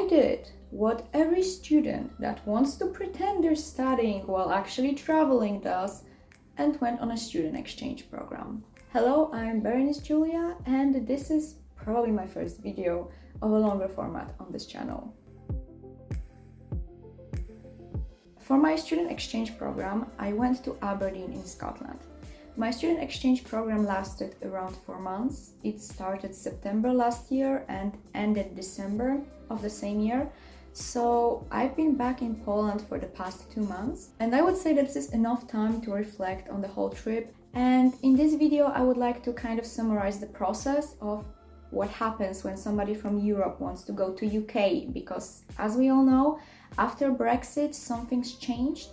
I did what every student that wants to pretend they're studying while actually traveling does and went on a student exchange program. Hello, I'm Berenice Julia, and this is probably my first video of a longer format on this channel. For my student exchange program, I went to Aberdeen in Scotland. My student exchange program lasted around 4 months. It started September last year and ended December of the same year. So I've been back in Poland for the past 2 months, and I would say that this is enough time to reflect on the whole trip. And in this video, I would like to kind of summarize the process of what happens when somebody from Europe wants to go to UK, because as we all know, after Brexit, something's changed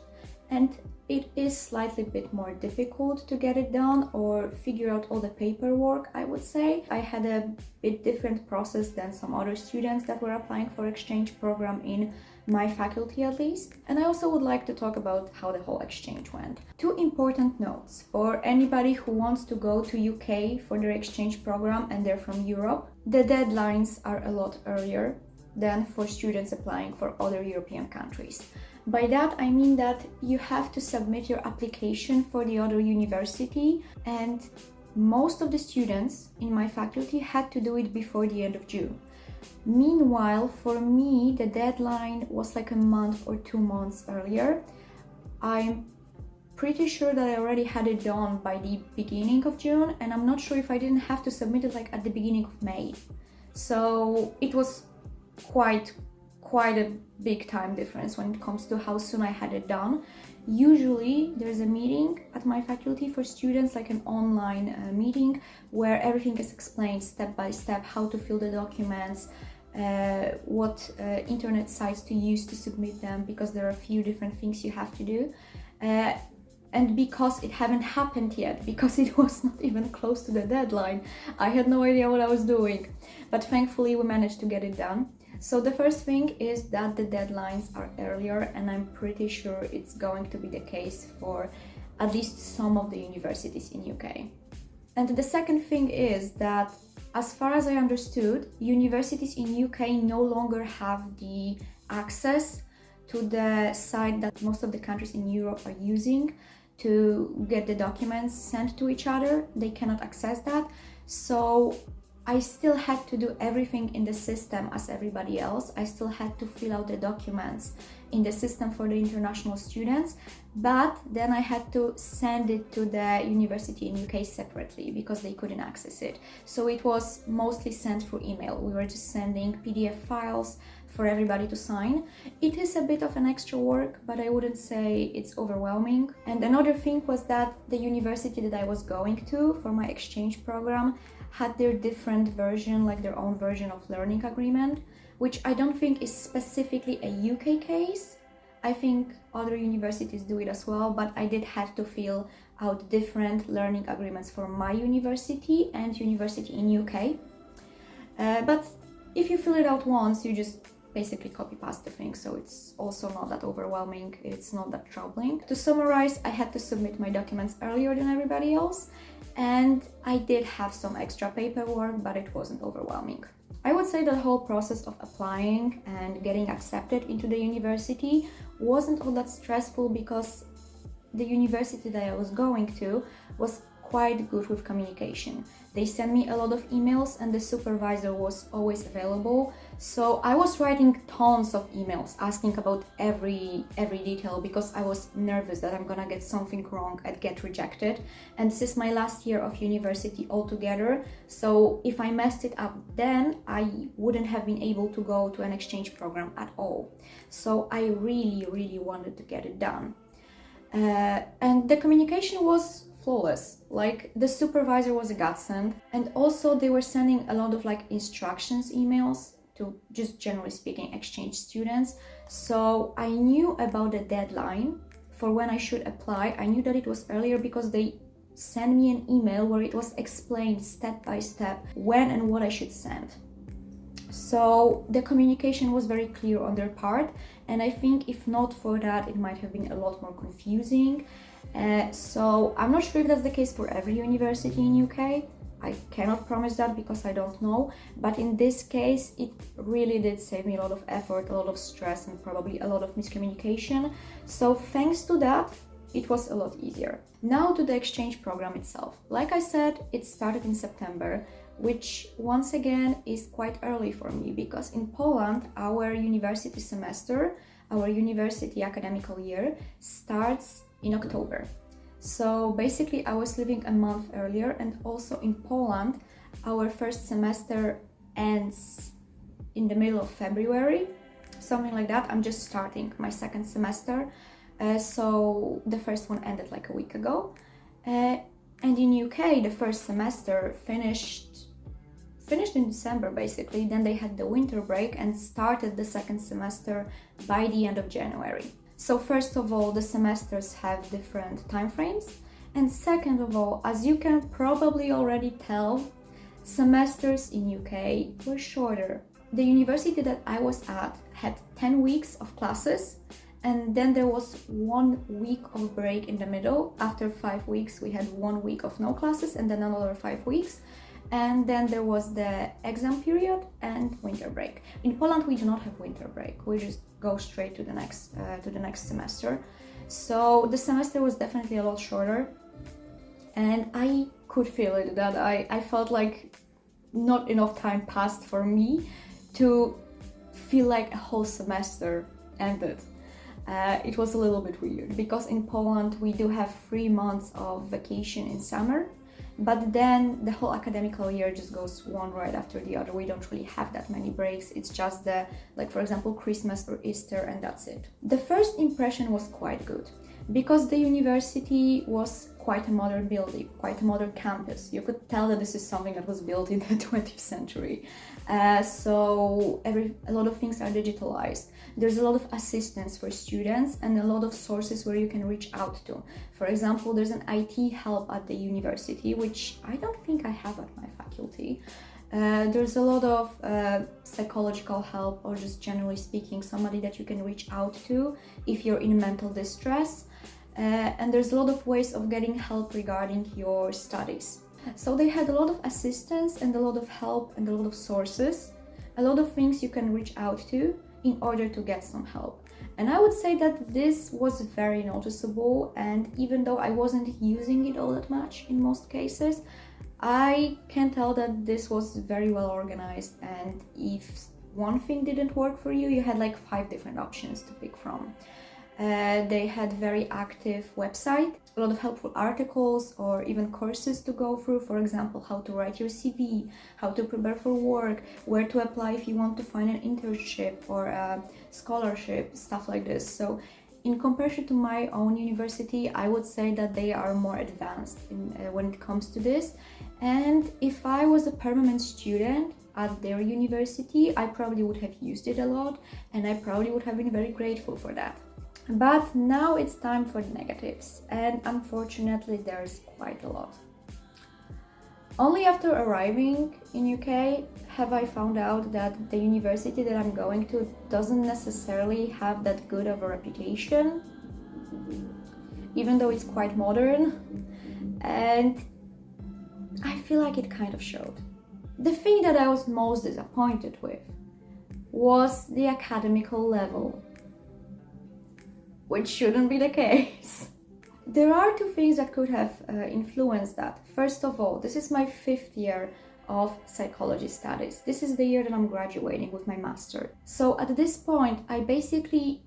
and it is slightly bit more difficult to get it done or figure out all the paperwork, I would say. I had a bit different process than some other students that were applying for exchange program in my faculty at least. And I also would like to talk about how the whole exchange went. 2 important notes for anybody who wants to go to UK for their exchange program and they're from Europe. The deadlines are a lot earlier than for students applying for other European countries. By that I mean that you have to submit your application for the other university, and most of the students in my faculty had to do it before the end of June. Meanwhile, for me, the deadline was like a month or 2 months earlier. I'm pretty sure that I already had it done by the beginning of June, and I'm not sure if I didn't have to submit it like at the beginning of May. So it was quite a big time difference when it comes to how soon I had it done. Usually there's a meeting at my faculty for students, like an online meeting where everything is explained step by step, how to fill the documents, what internet sites to use to submit them, because there are a few different things you have to do. And because it hadn't happened yet, because it was not even close to the deadline, I had no idea what I was doing. But thankfully we managed to get it done. So the first thing is that the deadlines are earlier, and I'm pretty sure it's going to be the case for at least some of the universities in UK. And the second thing is that, as far as I understood, universities in UK no longer have the access to the site that most of the countries in Europe are using to get the documents sent to each other. They cannot access that. So I still had to do everything in the system as everybody else. I still had to fill out the documents in the system for the international students, but then I had to send it to the university in UK separately because they couldn't access it. So it was mostly sent through email. We were just sending PDF files for everybody to sign. It is a bit of an extra work, but I wouldn't say it's overwhelming. And another thing was that the university that I was going to for my exchange program had their different version, like their own version of learning agreement, which I don't think is specifically a UK case. I think other universities do it as well, but I did have to fill out different learning agreements for my university and university in UK. But if you fill it out once, you just basically copy paste the thing, so it's also not that overwhelming, it's not that troubling. To summarize, I had to submit my documents earlier than everybody else, and I did have some extra paperwork, but it wasn't overwhelming. I would say the whole process of applying and getting accepted into the university wasn't all that stressful because the university that I was going to was quite good with communication. They sent me a lot of emails and the supervisor was always available. So I was writing tons of emails asking about every detail because I was nervous that I'm gonna get something wrong and get rejected. And this is my last year of university altogether. So if I messed it up then, I wouldn't have been able to go to an exchange program at all. So I really wanted to get it done. And the communication was flawless. Like, the supervisor was a godsend, and also they were sending a lot of like instructions emails to, just generally speaking, exchange students. So I knew about the deadline for when I should apply. I knew that it was earlier because they sent me an email where it was explained step by step when and what I should send. So the communication was very clear on their part, and I think if not for that, it might have been a lot more confusing. So I'm not sure if that's the case for every university in UK, I cannot promise that because I don't know, but in this case it really did save me a lot of effort, a lot of stress, and probably a lot of miscommunication. So thanks to that, it was a lot easier. Now to the exchange program itself. Like I said, it started in September, which once again is quite early for me because in Poland our university semester, our university academical year starts in October. So basically I was leaving a month earlier, and also in Poland our first semester ends in the middle of February, something like that. I'm just starting my second semester, so the first one ended like a week ago. And in UK the first semester finished in December basically, then they had the winter break and started the second semester by the end of January. So first of all, the semesters have different time frames, and second of all, as you can probably already tell, semesters in UK were shorter. The university that I was at had 10 weeks of classes, and then there was 1 week of break in the middle. After 5 weeks we had 1 week of no classes and then another 5 weeks. And then there was the exam period and winter break. In Poland we do not have winter break. We just go straight to the next semester. So the semester was definitely a lot shorter, and I could feel it, that I felt like not enough time passed for me to feel like a whole semester ended. It was a little bit weird because in Poland we do have 3 months of vacation in summer, but then the whole academical year just goes one right after the other. We don't really have that many breaks. It's just the, like for example, Christmas or Easter, and that's it. The first impression was quite good because the university was quite a modern building, quite a modern campus. You could tell that this is something that was built in the 20th century. So a lot of things are digitalized. There's a lot of assistance for students and a lot of sources where you can reach out to. For example, there's an IT help at the university, which I don't think I have at my faculty. There's a lot of psychological help, or just generally speaking, somebody that you can reach out to if you're in mental distress. And there's a lot of ways of getting help regarding your studies. So they had a lot of assistance and a lot of help and a lot of sources, a lot of things you can reach out to in order to get some help. And I would say that this was very noticeable, and even though I wasn't using it all that much in most cases, I can tell that this was very well organized, and if one thing didn't work for you, you had like 5 different options to pick from. They had very active website, a lot of helpful articles or even courses to go through. For example, how to write your CV, how to prepare for work, where to apply if you want to find an internship or a scholarship, stuff like this. So in comparison to my own university, I would say that they are more advanced when it comes to this. And if I was a permanent student at their university, I probably would have used it a lot, and I probably would have been very grateful for that. But now it's time for the negatives, and unfortunately there's quite a lot. Only after arriving in UK have I found out that the university that I'm going to doesn't necessarily have that good of a reputation, even though it's quite modern, and I feel like it kind of showed. The thing that I was most disappointed with was the academical level, which shouldn't be the case. There are 2 things that could have influenced that. First of all, this is my 5th year of psychology studies. This is the year that I'm graduating with my master. So at this point, I basically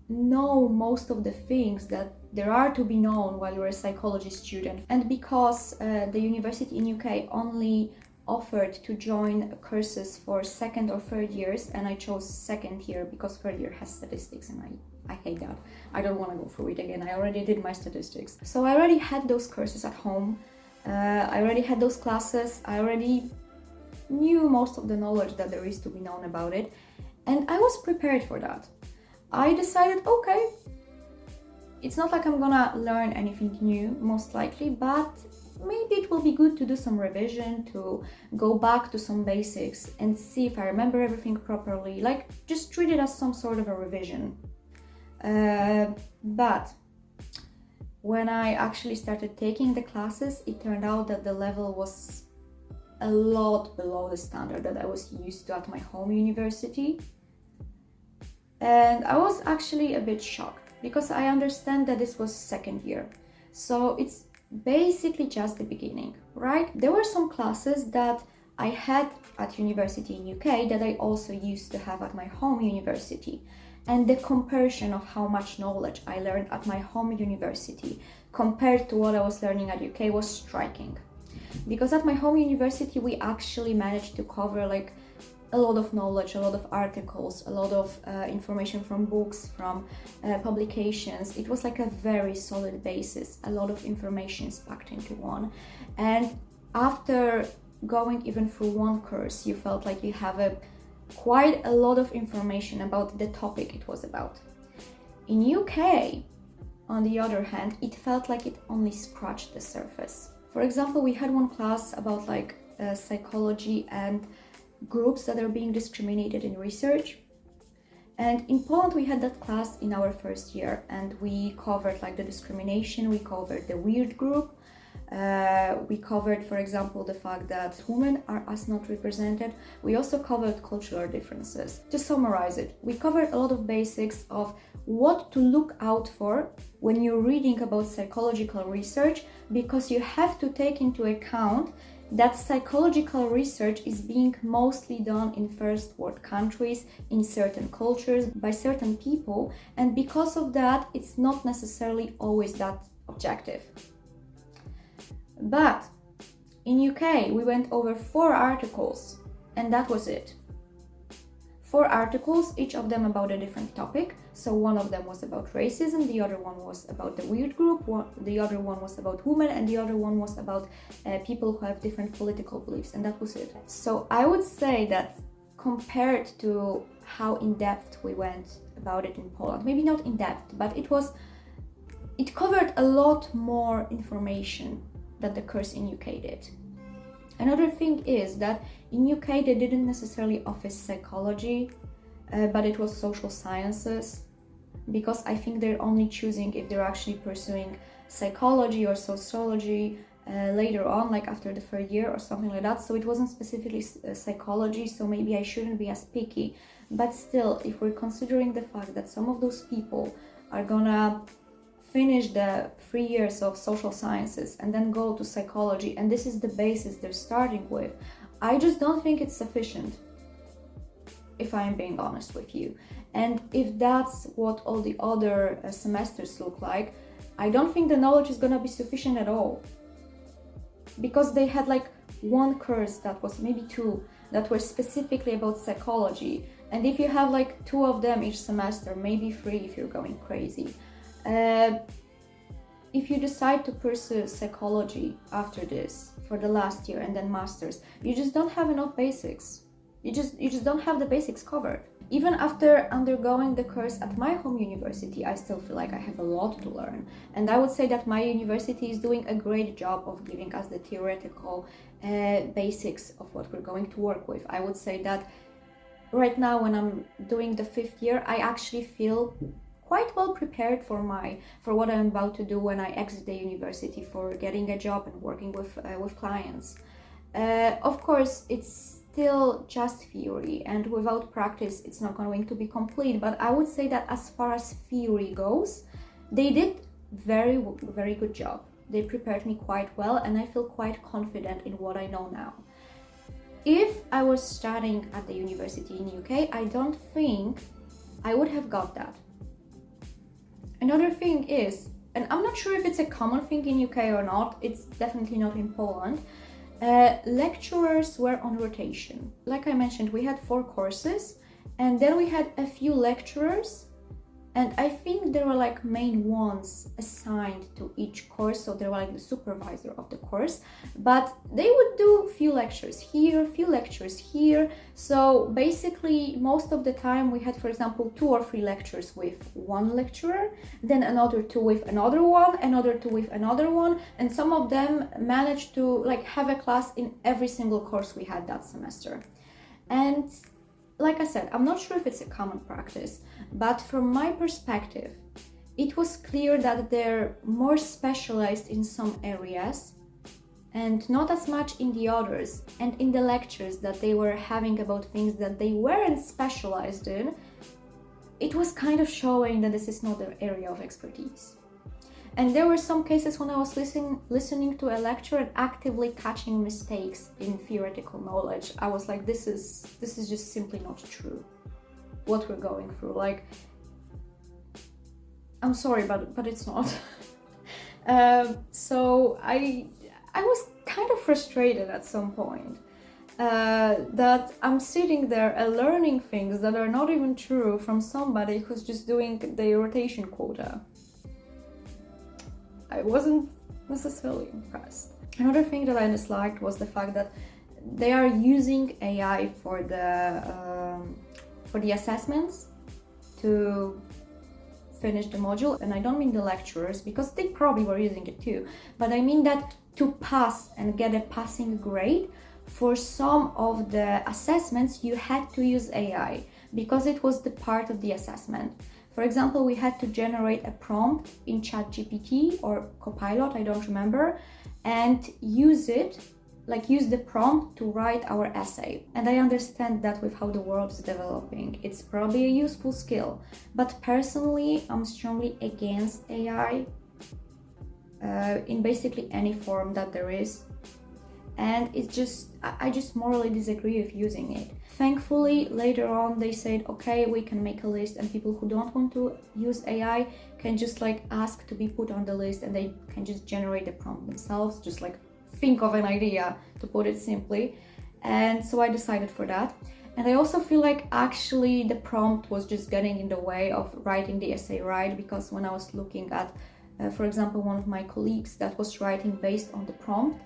know most of the things that there are to be known while you're a psychology student. And because the university in UK only offered to join courses for 2nd or 3rd years, and I chose 2nd year because 3rd year has statistics, and I hate that. I don't want to go through it again. I already did my statistics. So I already had those courses at home. I already had those classes. I already knew most of the knowledge that there is to be known about it. And I was prepared for that. I decided, okay, it's not like I'm gonna learn anything new, most likely, but maybe it will be good to do some revision, to go back to some basics and see if I remember everything properly. Like, just treat it as some sort of a revision. But when I actually started taking the classes, it turned out that the level was a lot below the standard that I was used to at my home university. And I was actually a bit shocked because I understand that this was second year. So it's basically just the beginning, right? There were some classes that I had at university in UK that I also used to have at my home university. And the comparison of how much knowledge I learned at my home university compared to what I was learning at UK was striking. Because at my home university, we actually managed to cover like a lot of knowledge, a lot of articles, a lot of information from books, from publications. It was like a very solid basis, a lot of information is packed into one. And after going even through one course, you felt like you have quite a lot of information about the topic it was about. In UK, on the other hand, it felt like it only scratched the surface. For example, we had one class about like psychology and groups that are being discriminated in research. And in Poland, we had that class in our first year, and we covered like the discrimination, we covered the weird group, we covered, for example, the fact that women are as not represented. We also covered cultural differences. To summarize it, we covered a lot of basics of what to look out for when you're reading about psychological research, because you have to take into account that psychological research is being mostly done in first world countries, in certain cultures, by certain people, and because of that, it's not necessarily always that objective. But in UK, we went over 4 articles, and that was it. 4 articles, each of them about a different topic. So one of them was about racism, the other one was about the weird group, the other one was about women, and the other one was about people who have different political beliefs, and that was it. So I would say that compared to how in-depth we went about it in Poland, maybe not in-depth, but it covered a lot more information than the course in UK did. Another thing is that in UK they didn't necessarily offer psychology, but it was social sciences, because I think they're only choosing if they're actually pursuing psychology or sociology later on, like after the 3rd year or something like that. So it wasn't specifically psychology, so maybe I shouldn't be as picky. But still, if we're considering the fact that some of those people are gonna finish the 3 years of social sciences and then go to psychology, and this is the basis they're starting with, I just don't think it's sufficient, if I'm being honest with you. And if that's what all the other semesters look like, I don't think the knowledge is gonna be sufficient at all. Because they had like one course, that was maybe 2, that were specifically about psychology. And if you have like 2 of them each semester, maybe 3 if you're going crazy. If you decide to pursue psychology after this for the last year and then masters, you just don't have enough basics. You just don't have the basics covered. Even after undergoing the course at my home university, I still feel like I have a lot to learn. And I would say that my university is doing a great job of giving us the theoretical basics of what we're going to work with. I would say that right now, when I'm doing the 5th year, I actually feel quite well prepared for what I'm about to do when I exit the university, for getting a job and working with clients. Of course, it's still just theory, and without practice it's not going to be complete, but I would say that as far as theory goes, they did very, very good job. They prepared me quite well, and I feel quite confident in what I know now. If I was studying at the university in UK, I don't think I would have got that. Another thing is, and I'm not sure if it's a common thing in UK or not, it's definitely not in Poland, lecturers were on rotation. Like I mentioned, we had 4 courses, and then we had a few lecturers, and I think there were like main ones assigned to each course, so they were like the supervisor of the course, but they would do few lectures here, few lectures here. So basically most of the time we had, for example, 2 or 3 lectures with one lecturer, then another 2 with another one, another 2 with another one, and some of them managed to like have a class in every single course we had that semester. And like I said, I'm not sure if it's a common practice, but from my perspective, it was clear that they're more specialized in some areas and not as much in the others. And in the lectures that they were having about things that they weren't specialized in, it was kind of showing that this is not their area of expertise. And there were some cases when I was listening to a lecture and actively catching mistakes in theoretical knowledge. I was like, this is just simply not true, what we're going through. Like, I'm sorry, but it's not. So I was kind of frustrated at some point that I'm sitting there and learning things that are not even true from somebody who's just doing the rotation quota. I wasn't necessarily impressed. Another thing that I disliked was the fact that they are using AI for the assessments to finish the module. And I don't mean the lecturers, because they probably were using it too, but I mean that to pass and get a passing grade, for some of the assessments you had to use AI because it was the part of the assessment. For example, we had to generate a prompt in ChatGPT or Copilot, I don't remember, and use the prompt to write our essay. And I understand that with how the world is developing, it's probably a useful skill. But personally, I'm strongly against AI in basically any form that there is. And I just morally disagree with using it. Thankfully, later on they said, okay, we can make a list, and people who don't want to use AI can just ask to be put on the list, and they can just generate the prompt themselves, just think of an idea, to put it simply. And so I decided for that. And I also feel like actually the prompt was just getting in the way of writing the essay right, because when I was looking at, for example, one of my colleagues that was writing based on the prompt,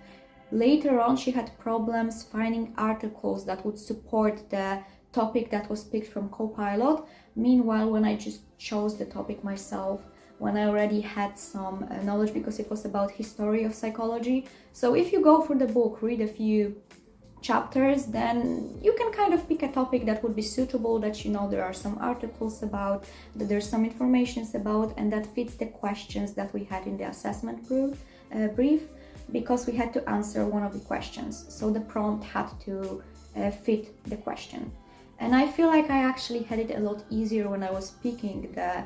later on she had problems finding articles that would support the topic that was picked from Copilot. Meanwhile, when I just chose the topic myself, when I already had some knowledge, because it was about history of psychology. So if you go through the book, read a few chapters, then you can kind of pick a topic that would be suitable, that there are some articles about, that there's some information about, and that fits the questions that we had in the assessment brief, because we had to answer one of the questions. So the prompt had to fit the question. And I feel like I actually had it a lot easier when I was picking the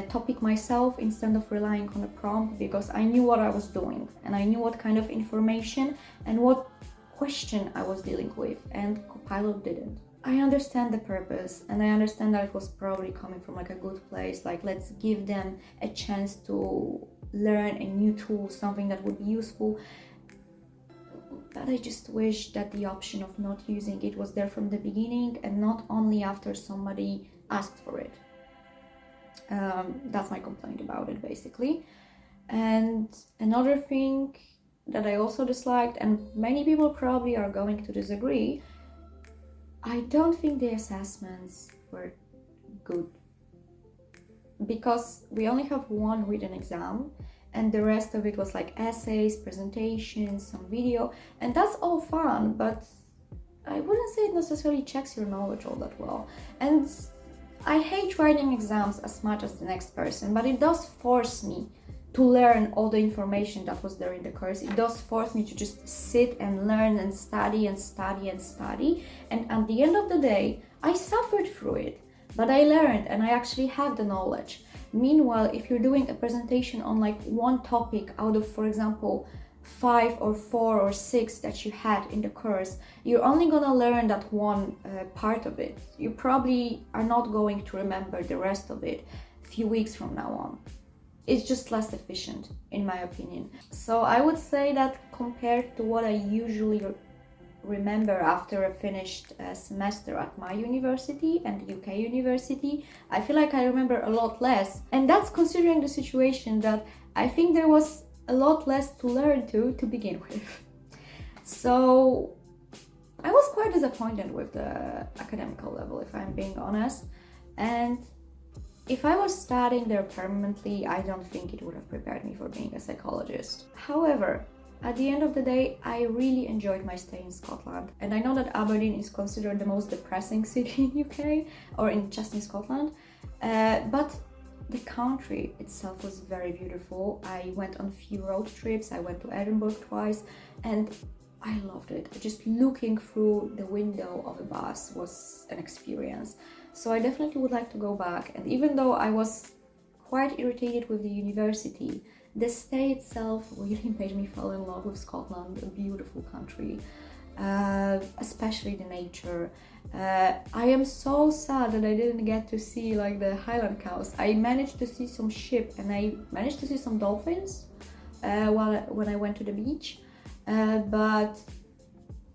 topic myself instead of relying on a prompt, because I knew what I was doing and I knew what kind of information and what question I was dealing with, and Copilot didn't. I understand the purpose, and I understand that it was probably coming from a good place, let's give them a chance to learn a new tool, something that would be useful. But I just wish that the option of not using it was there from the beginning and not only after somebody asked for it. That's my complaint about it, basically. And another thing that I also disliked, and many people probably are going to disagree, I don't think the assessments were good, because we only have one written exam and the rest of it was essays, presentations, some video, and that's all fun, but I wouldn't say it necessarily checks your knowledge all that well. And I hate writing exams as much as the next person, but it does force me to learn all the information that was there in the course. It does force me to just sit and learn and study and study and study. And at the end of the day, I suffered through it, but I learned and I actually have the knowledge. Meanwhile, if you're doing a presentation on one topic out of, for example, 5 or 4 or 6 that you had in the course, you're only gonna learn that one part of it. You probably are not going to remember the rest of it a few weeks from now on. It's just less efficient, in my opinion. So I would say that compared to what I usually remember after a finished semester at my university and UK university, I feel like I remember a lot less. And that's considering the situation that I think there was a lot less to learn to begin with. So I was quite disappointed with the academical level, if I'm being honest. And if I was studying there permanently, I don't think it would have prepared me for being a psychologist. However, at the end of the day, I really enjoyed my stay in Scotland. And I know that Aberdeen is considered the most depressing city in UK, or just in Scotland. But the country itself was very beautiful. I went on a few road trips. I went to Edinburgh twice, and I loved it. Just looking through the window of a bus was an experience. So I definitely would like to go back. And even though I was quite irritated with the university, the stay itself really made me fall in love with Scotland, a beautiful country, especially the nature. I am so sad that I didn't get to see like the Highland cows. I managed to see some sheep and I managed to see some dolphins when I went to the beach. But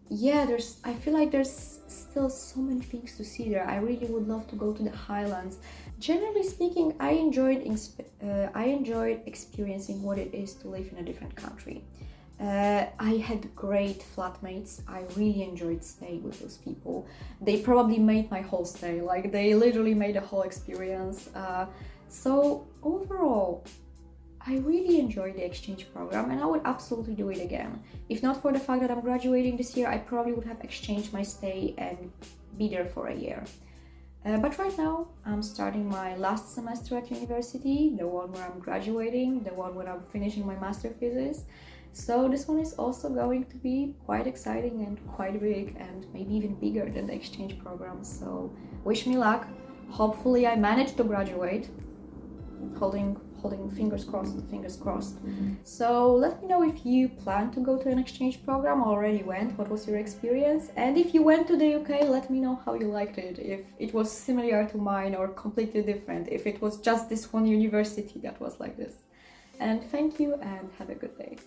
yeah, I feel like there's still so many things to see there. I really would love to go to the Highlands. Generally speaking, I enjoyed experiencing what it is to live in a different country. I had great flatmates. I really enjoyed staying with those people. They probably made my whole stay, like they literally made the whole experience. So overall, I really enjoyed the exchange program and I would absolutely do it again. If not for the fact that I'm graduating this year, I probably would have exchanged my stay and be there for a year. But right now, I'm starting my last semester at university, the one where I'm graduating, the one where I'm finishing my master thesis. So this one is also going to be quite exciting and quite big and maybe even bigger than the exchange program. So wish me luck. Hopefully I manage to graduate. Holding fingers crossed, fingers crossed. So let me know if you plan to go to an exchange program or already went, what was your experience? And if you went to the UK, let me know how you liked it, if it was similar to mine or completely different, if it was just this one university that was like this. And thank you and have a good day.